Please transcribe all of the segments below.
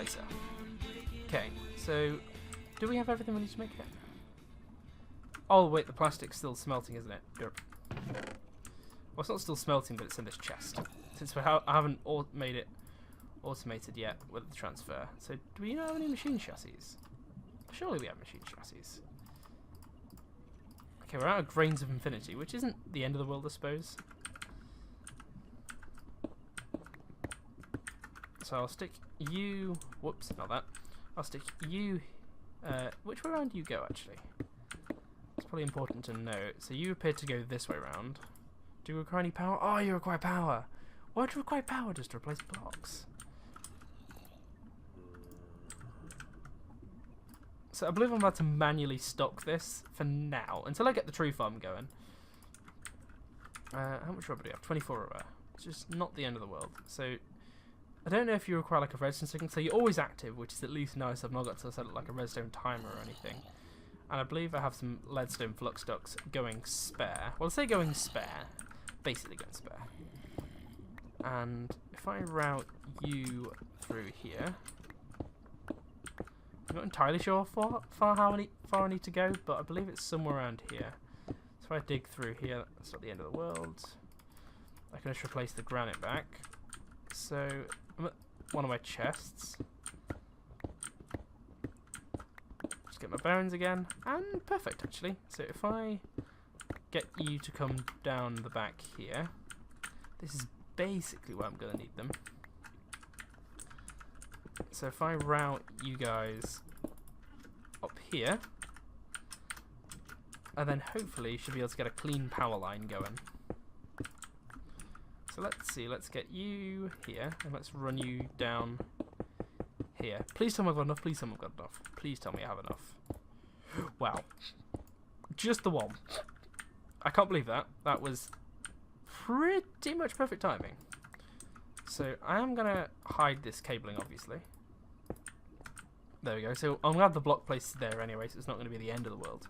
placer. Okay, so do we have everything we need to make it? Oh wait, the plastic's still smelting, isn't it? Derp. Well, it's not still smelting, but it's in this chest. Since I haven't made it automated yet with the transfer. So do we not have any machine chassis? Surely we have machine chassis. Okay, we're out of grains of infinity, which isn't the end of the world, I suppose. So I'll stick you... Whoops, not that. I'll stick you... which way around do you go, actually? It's probably important to know. So you appear to go this way around. Do you require any power? Oh, you require power! Why do you require power just to replace blocks? So I believe I'm about to manually stock this for now, until I get the tree farm going. How much rubber do you have? 24 rubber. It's just not the end of the world. So I don't know if you require like a redstone signal. So you're always active, which is at least nice. I've not got to set up like a redstone timer or anything. And I believe I have some leadstone flux ducts going spare. Well, I say going spare. Basically going spare. And if I route you through here... I'm not entirely sure far I need to go, but I believe it's somewhere around here. So if I dig through here, that's not the end of the world. I can just replace the granite back. So I'm at one of my chests. Just get my bearings again, and perfect actually. So if I get you to come down the back here, this is basically where I'm going to need them. So if I route you guys up here, and then hopefully should be able to get a clean power line going. So let's see, let's get you here, and let's run you down here. Please tell me I've got enough, please tell me I've got enough. Please tell me I have enough. Wow. Just the one. I can't believe that. That was pretty much perfect timing. So I am going to hide this cabling, obviously. There we go. So I'm going to have the block placed there anyway, so it's not going to be the end of the world.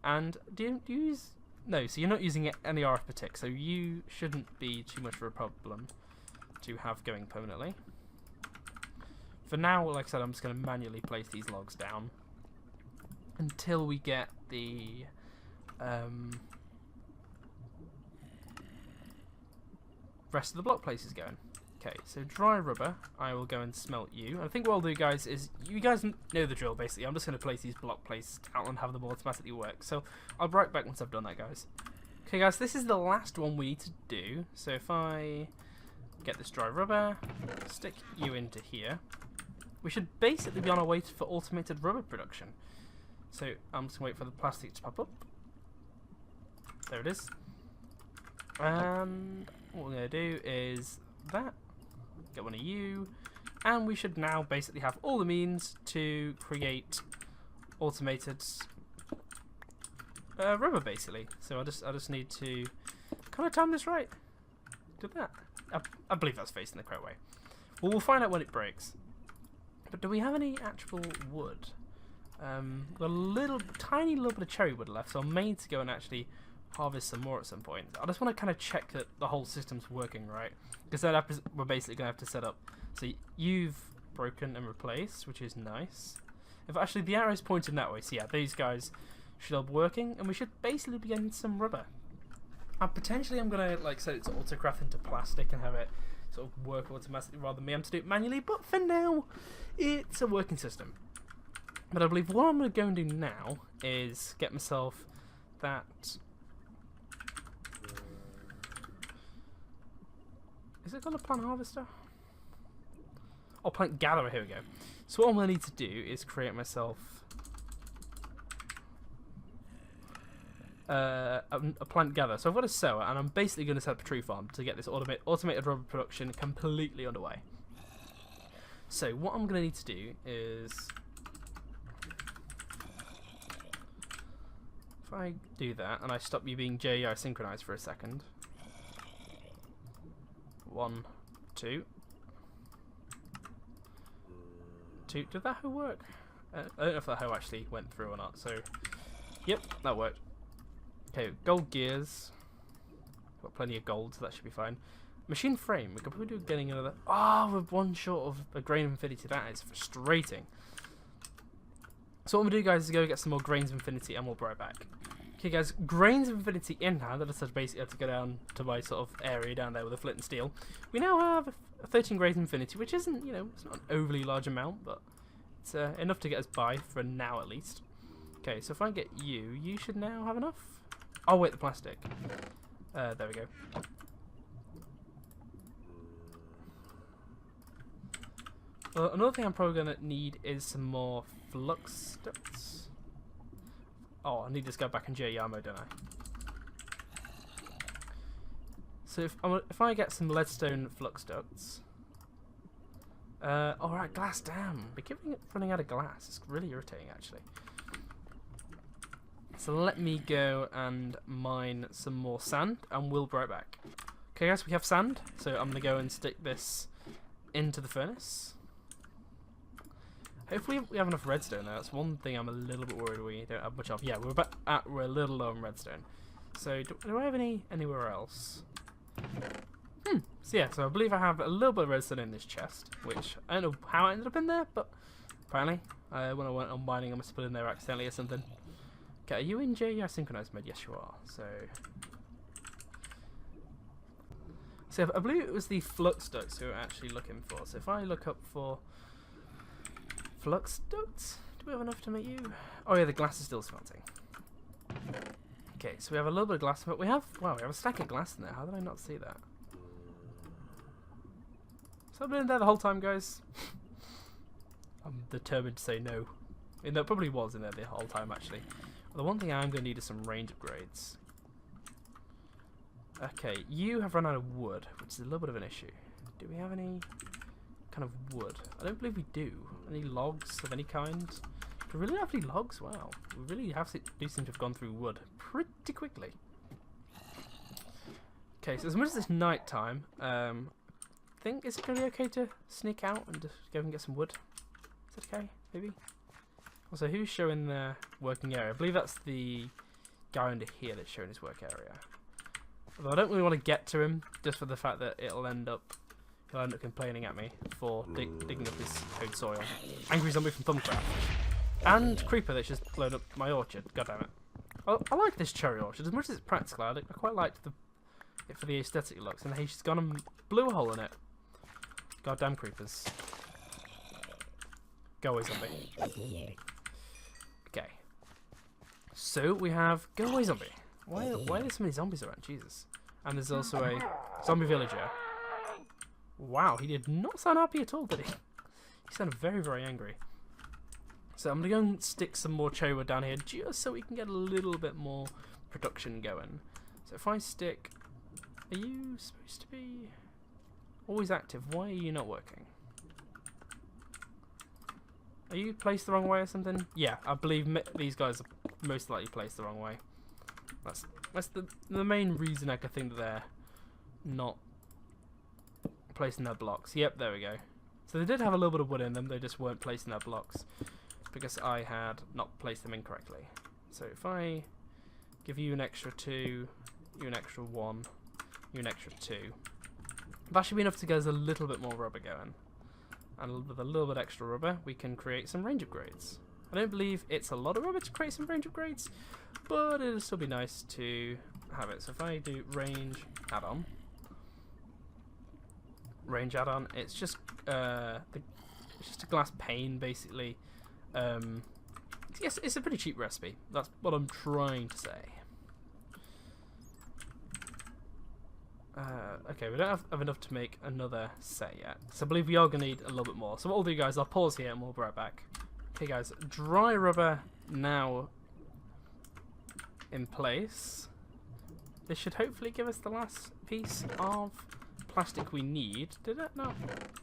And do you use... No, so you're not using any RF per tick, so you shouldn't be too much of a problem to have going permanently. For now, like I said, I'm just going to manually place these logs down until we get the... rest of the block places going. Okay, so dry rubber, I will go and smelt you. I think what I'll do, guys, is you guys know the drill, basically. I'm just going to place these block places out and have them automatically work. So I'll be right back once I've done that, guys. Okay, guys, this is the last one we need to do. So if I get this dry rubber, stick you into here, we should basically be on our way for automated rubber production. So I'm just going to wait for the plastic to pop up. There it is. And what we're going to do is that. Get one of you, and we should now basically have all the means to create automated rubber, basically. So I just need to kind of time this right. Did that? I believe that's facing the correct way. Well, we'll find out when it breaks. But do we have any actual wood? Got a tiny little bit of cherry wood left, so I may need to go and actually harvest some more at some point. I just want to kind of check that the whole system's working right, because then we're basically going to have to set up. So you've broken and replaced, which is nice. If actually the arrow's pointing that way, so yeah, these guys should all be working, and we should basically be getting some rubber. And potentially I'm going to like set it to autocraft into plastic and have it sort of work automatically rather than me having to do it manually, but for now it's a working system. But I believe what I'm going to go and do now is get myself that... Is it called a plant harvester? Oh, plant gatherer, here we go. So what I'm going to need to do is create myself a plant gatherer. So I've got a sower, and I'm basically going to set up a tree farm to get this automated rubber production completely underway. So what I'm going to need to do is... If I do that, and I stop you being JEI synchronized for a second... 1, 2. Did that hoe work? I don't know if that hoe actually went through or not. So, yep, that worked. Okay, gold gears. Got plenty of gold, so that should be fine. Machine frame. We could probably do getting another. Oh, we're one short of a grain of infinity. That is frustrating. So what I'm going to do, guys, is go get some more grains of infinity and we'll be right back. Okay, guys, grains of infinity in hand. I just basically had to go down to my sort of area down there with a flint and steel. We now have 13 grains of infinity, which isn't, you know, it's not an overly large amount, but it's enough to get us by for now at least. Okay, so if I get you, you should now have enough. Oh, wait, the plastic. There we go. Well, another thing I'm probably going to need is some more flux ducts. Oh, I need to go back in JR mode, don't I? So if I get some leadstone flux ducts... alright, glass, damn. We're running out of glass. It's really irritating, actually. So let me go and mine some more sand, and we'll be right back. Okay, guys, we have sand. So I'm going to go and stick this into the furnace. Hopefully we have enough redstone there. That's one thing I'm a little bit worried we don't have much of. Yeah, we're a little low on redstone. So do I have anywhere else? So yeah, so I believe I have a little bit of redstone in this chest, which I don't know how I ended up in there, but apparently when I went on mining I must have put it in there accidentally or something. Okay, are you in JR synchronized mode? Yes, you are. So I believe it was the flux ducts we were actually looking for. So if I look up for flux ducts, do we have enough to make you? Oh yeah, the glass is still smelting. Okay, so we have a little bit of glass, but we have a stack of glass in there. How did I not see that? So I've been in there the whole time, guys. I'm determined to say no. I mean, that probably was in there the whole time, actually. Well, the one thing I'm going to need is some range upgrades. Okay, you have run out of wood, which is a little bit of an issue. Do we have any kind of wood? I don't believe we do. Any logs of any kind? Do we really have any logs? Wow. We really do seem to have gone through wood pretty quickly. Okay, so as much as it's night time, I think it's going to be okay to sneak out and just go and get some wood. Is that okay? Maybe? Also, who's showing their working area? I believe that's the guy under here that's showing his work area. Although I don't really want to get to him, just for the fact that he'll end up complaining at me for digging up his code soil. Angry zombie from Plum. And creeper that's just blown up my orchard. God damn it. I like this cherry orchard as much as it's practical. I quite liked it for the aesthetic looks, and he's gone and blew a hole in it. Goddamn creepers. Go away, zombie. Okay. So we have go away, zombie. Why are there so many zombies around? Jesus. And there's also a zombie villager. Wow, he did not sound happy at all, did he? He sounded very, very angry. So I'm going to go and stick some more cherry wood down here just so we can get a little bit more production going. So if I stick... Are you supposed to be always active? Why are you not working? Are you placed the wrong way or something? Yeah, I believe these guys are most likely placed the wrong way. That's the main reason I could think that they're not placing their blocks. Yep, there we go. So they did have a little bit of wood in them, they just weren't placing their blocks because I had not placed them incorrectly. So if I give you an extra 2, you an extra 1, you an extra 2, that should be enough to get us a little bit more rubber going. And with a little bit extra rubber, we can create some range upgrades. I don't believe it's a lot of rubber to create some range upgrades, but it'll still be nice to have it. So if I do range add-on, it's just a glass pane basically. Yes, it's a pretty cheap recipe. That's what I'm trying to say. Okay, we don't have enough to make another set yet, so I believe we are going to need a little bit more. So what I'll do, guys, I'll pause here and we'll be right back. Okay, guys, dry rubber now in place. This should hopefully give us the last piece of plastic we need. Did it? No.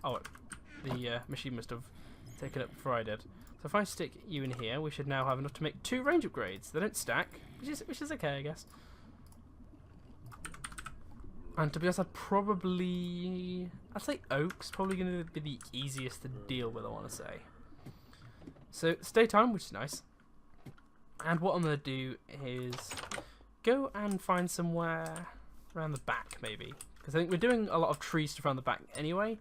Oh, the machine must have taken it before I did. So if I stick you in here, we should now have enough to make 2 range upgrades. They don't stack, which is okay, I guess. And to be honest, I'd say oak's probably going to be the easiest to deal with, I want to say. So it's daytime, which is nice. And what I'm going to do is go and find somewhere around the back, maybe. Because I think we're doing a lot of tree stuff around the back anyway.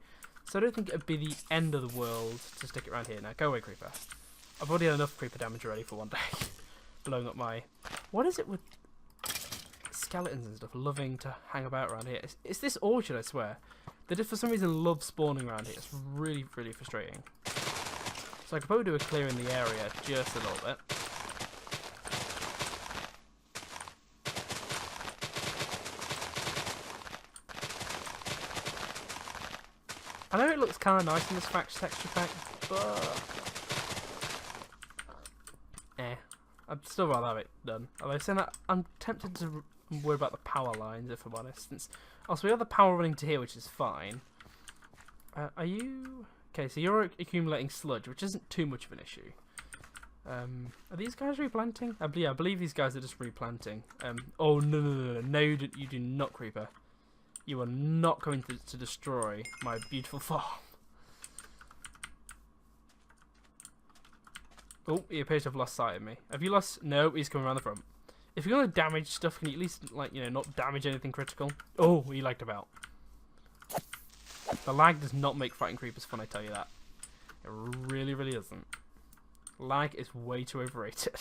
So I don't think it'd be the end of the world to stick it around here. Now, go away, creeper. I've already had enough creeper damage already for one day. Blowing up my... What is it with skeletons and stuff loving to hang about around here? It's this orchard, I swear. They just for some reason love spawning around here. It's really, really frustrating. So I could probably do a clear in the area just a little bit. I know it looks kind of nice in this texture pack, but... I'd still rather have it done. Although saying that, I'm tempted to worry about the power lines, if I'm honest. Also, we have the power running to here, which is fine. Are you... Okay, so you're accumulating sludge, which isn't too much of an issue. Are these guys replanting? Yeah, I believe these guys are just replanting. Oh, no, you do not, creeper. You are not going to destroy my beautiful farm. Oh, he appears to have lost sight of me. Have you lost... No, he's coming around the front. If you're going to damage stuff, can you at least, like, you know, not damage anything critical? Oh, he lagged about. The lag does not make fighting creepers fun, I tell you that. It really, really doesn't. Lag is way too overrated.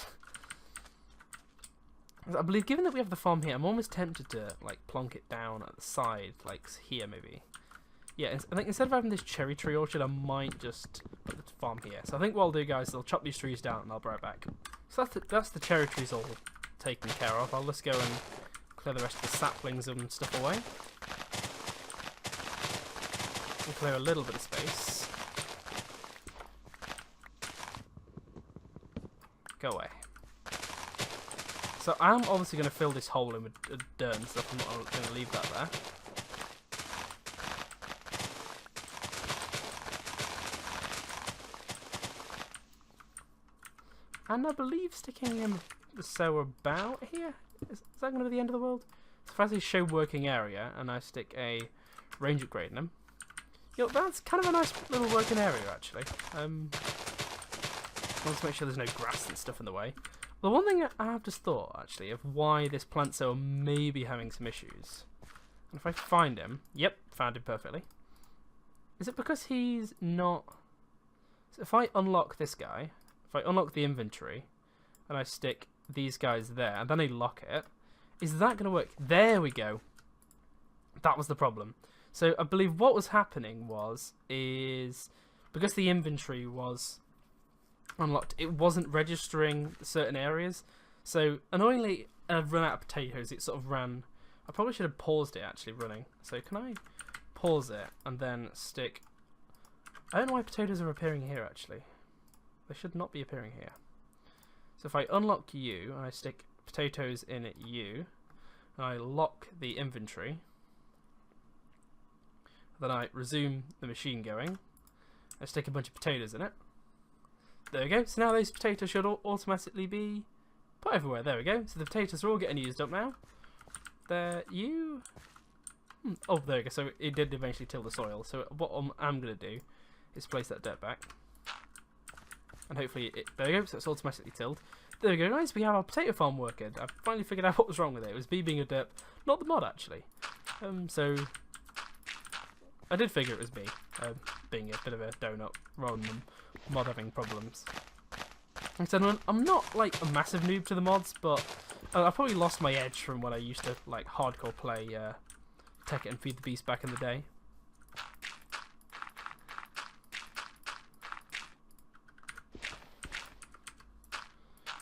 I believe, given that we have the farm here, I'm almost tempted to, like, plonk it down at the side, like here, maybe. Yeah, I think instead of having this cherry tree orchard, I might just put the farm here. So I think what I'll do, guys, is I'll chop these trees down and I'll be right back. So that's the cherry trees all taken care of. I'll just go and clear the rest of the saplings and stuff away. We'll clear a little bit of space. Go away. So I'm obviously going to fill this hole in with dirt and stuff. I'm not going to leave that there. And I believe sticking the sow about here, is that going to be the end of the world? So if I say show working area and I stick a range upgrade in them, you know, that's kind of a nice little working area actually. I want to make sure there's no grass and stuff in the way. The one thing I have just thought actually of why this plant sow may be having some issues. And if I find him, yep, found him perfectly. Is it because he's not... So if I unlock this guy, if I unlock the inventory, and I stick these guys there, and then I lock it, is that going to work? There we go. That was the problem. So I believe what was happening is because the inventory was unlocked, it wasn't registering certain areas. So annoyingly, I've run out of potatoes. It sort of ran. I probably should have paused it actually running. So can I pause it and then stick? I don't know why potatoes are appearing here actually. They should not be appearing here. So if I unlock you and I stick potatoes in at you, and I lock the inventory, then I resume the machine going, I stick a bunch of potatoes in it. There we go. So now those potatoes should automatically be put everywhere. There we go. So the potatoes are all getting used up now. There you... Oh, there we go. So it did eventually till the soil. So what I'm going to do is place that dirt back. And hopefully, there we go, so it's automatically tilled. There we go, guys, we have our potato farm working. I've finally figured out what was wrong with it. It was me being a derp, not the mod, actually. So, I did figure it was me, being a bit of a donut, rather than mod having problems. Like I said, I'm not, like, a massive noob to the mods, but I probably lost my edge from when I used to, like, hardcore play Take It and Feed the Beast back in the day.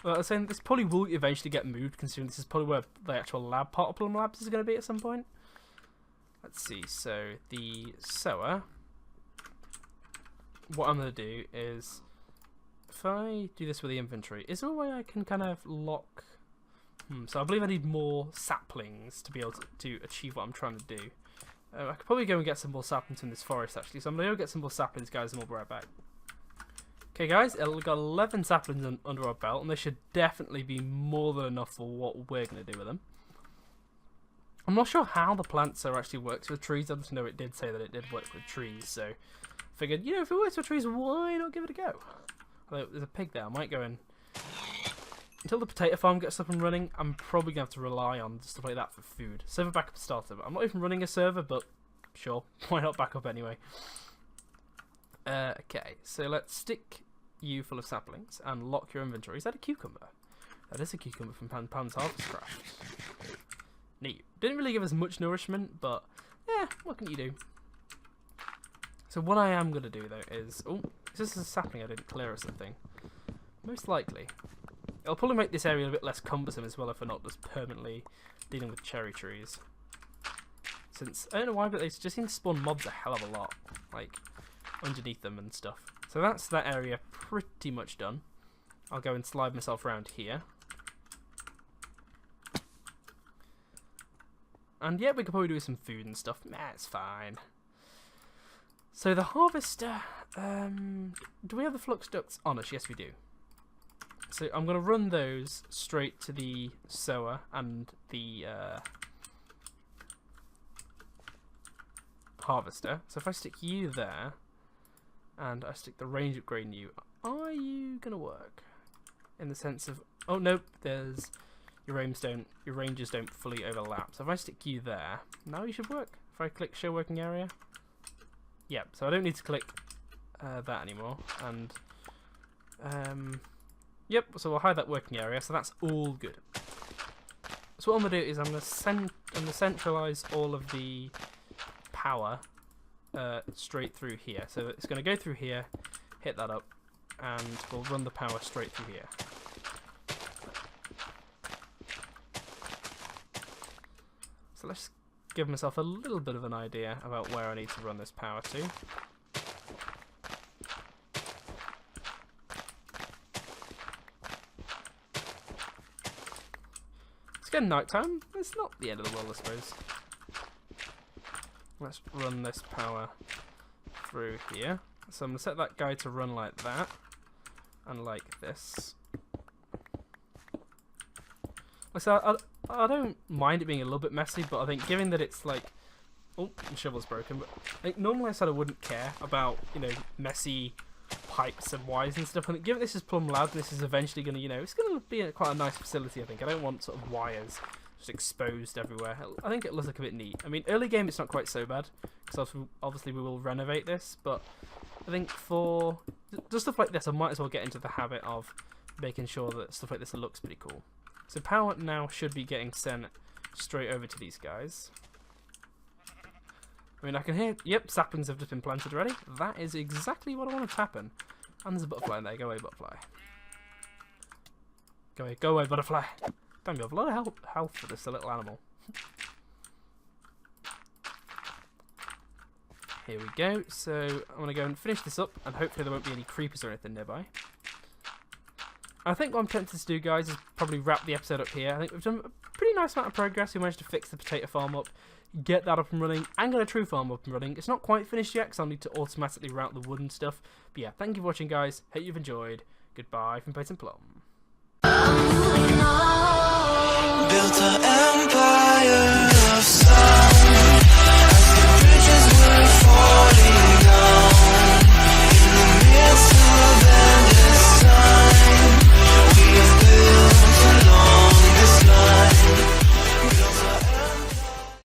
Well, I was saying this probably will eventually get moved, considering this is probably where the actual lab part of Plum Labs is going to be at some point. Let's see, so the sower, what I'm going to do is, if I do this with the inventory, is there a way I can kind of lock... so I believe I need more saplings to be able to achieve what I'm trying to do. I could probably go and get some more saplings in this forest actually, so I'm going to go get some more saplings, guys, and we'll be right back. Okay guys, we've got 11 saplings under our belt, and they should definitely be more than enough for what we're going to do with them. I'm not sure how the plant sower actually works with trees. I just know it did say that it did work with trees, so figured, you know, if it works with trees, why not give it a go? Although there's a pig there, I might go and until the potato farm gets up and running, I'm probably going to have to rely on stuff like that for food. Server backup starter. I'm not even running a server, but sure, why not back up anyway? Okay, so let's stick you full of saplings and lock your inventory. Is that a cucumber? That is a cucumber from Pan's Harvest Craft. Neat. Didn't really give us much nourishment, but yeah, what can you do? So what I am going to do though is... Oh, is this a sapling I didn't clear or something? Most likely. It'll probably make this area a bit less cumbersome as well if we're not just permanently dealing with cherry trees. Since, I don't know why, but they just seem to spawn mobs a hell of a lot. Like, underneath them and stuff. So that's that area pretty much done. I'll go and slide myself around here. And yeah, we could probably do some food and stuff. Nah, it's fine. So the harvester, do we have the flux ducts on us? Yes, we do. So I'm going to run those straight to the sower and the harvester. So if I stick you there, and I stick the range upgrade in you, are you going to work? In the sense of, oh nope, there's... Your ranges don't fully overlap. So if I stick you there, now you should work. If I click show working area, yep. So I don't need to click that anymore. And yep. So we'll hide that working area. So that's all good. So what I'm gonna do is I'm gonna centralize all of the power straight through here. So it's gonna go through here, hit that up, and we'll run the power straight through here. So let's give myself a little bit of an idea about where I need to run this power to. It's getting night time. It's not the end of the world, I suppose. Let's run this power through here. So I'm going to set that guy to run like that and like this. So I don't mind it being a little bit messy, but I think given that it's like... Oh, the shovel's broken. But I think normally I said I wouldn't care about, you know, messy pipes and wires and stuff. And given this is Plum Lab, this is eventually going to, you know, it's going to be quite a nice facility, I think. I don't want sort of wires just exposed everywhere. I think it looks like a bit neat. I mean, early game it's not quite so bad, because obviously we will renovate this, but I think for just stuff like this, I might as well get into the habit of making sure that stuff like this looks pretty cool. So power now should be getting sent straight over to these guys. I mean, I can hear... Yep, saplings have just been planted already. That is exactly what I wanted to happen. And there's a butterfly in there. Go away, butterfly. Go away, butterfly. Damn, you have a lot of health for this little animal. Here we go. So I'm going to go and finish this up, and hopefully there won't be any creepers or anything nearby. I think what I'm tempted to do, guys, is probably wrap the episode up here. I think we've done a pretty nice amount of progress. We managed to fix the potato farm up, get that up and running, and get a true farm up and running. It's not quite finished yet, because I'll need to automatically route the wood and stuff. But yeah, thank you for watching, guys. Hope you've enjoyed. Goodbye from Plum. Built